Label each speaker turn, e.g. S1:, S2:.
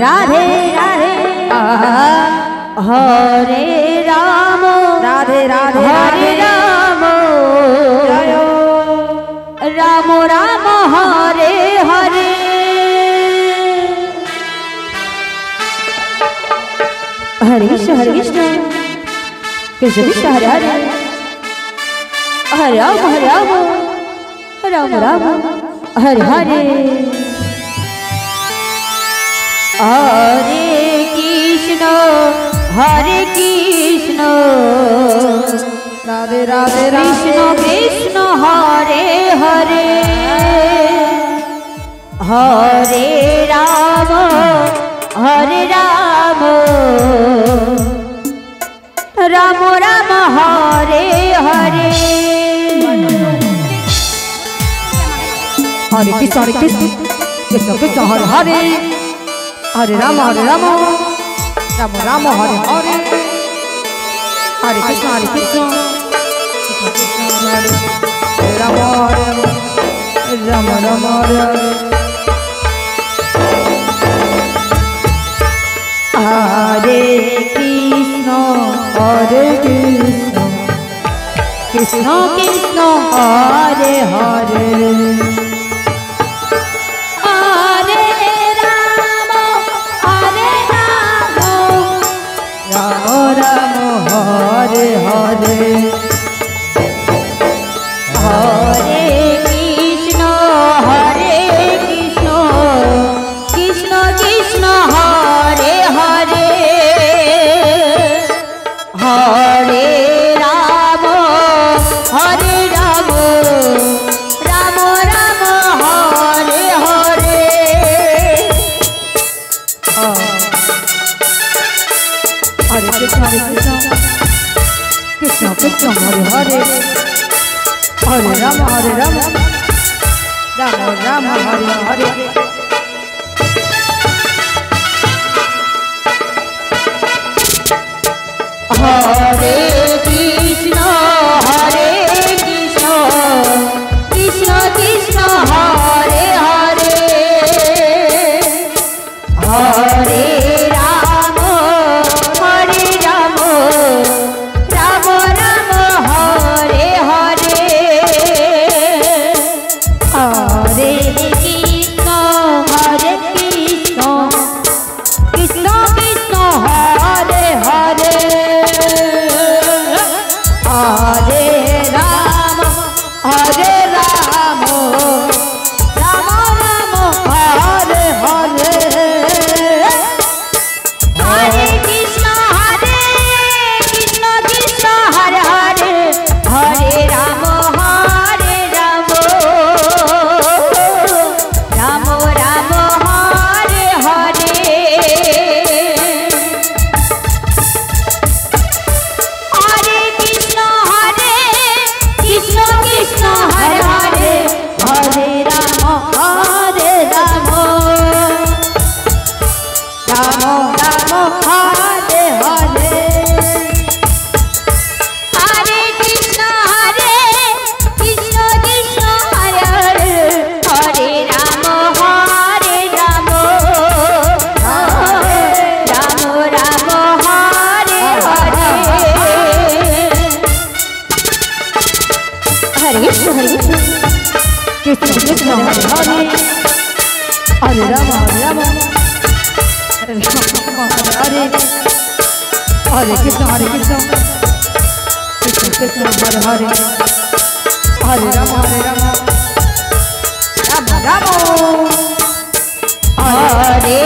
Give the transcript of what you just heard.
S1: Radhe Radhe Hare Ram
S2: Radhe Radhe
S1: Hare Ram Ram Ram Hare Hare Hare Krishna Krishna Krishna Hare Hare Hare Ram Ram Ram Hare Hare Hare Krishna
S2: Radhe Radhe
S1: Krishna Krishna Hare Hare Hare Ram Ram Ram Hare Hare
S2: Hare Krishna Krishna Krishna Hare Hare Hare Ram Ram Ram Hare Hare Hare Krishna Hare Ram Ram Ram Hare
S1: Hare Krishna Krishna Krishna Hare Hare
S2: Hare Hare
S1: Hare Krishna Krishna Krishna Hare Hare Hare Ram Ram Ram Hare Hare
S2: Hare Krishna Krishna Krishna Hare Hare Hare Ram Ram Ram Hare Hare
S1: Hare Krishna Krishna Krishna Hare Hare Hare Ram Ram Ram Hare Hare Hare Krishna Krishna Krishna Hare Hare Hare Ram Ram Ram Hare Hare Hare Krishna Krishna Hare Hare Hare Ram Ram Ram Hare Hare Hare Krishna Krishna Hare Hare Hare Ram Ram Hare Hare Hare Krishna Krishna Hare Hare Hare Ram Ram Ram Hare Hare Hare Krishna
S2: Krishna Krishna Hare Hare Hare Ram Hare Krishna Krishna Krishna Hare Hare Hare Ram Ram
S1: Hare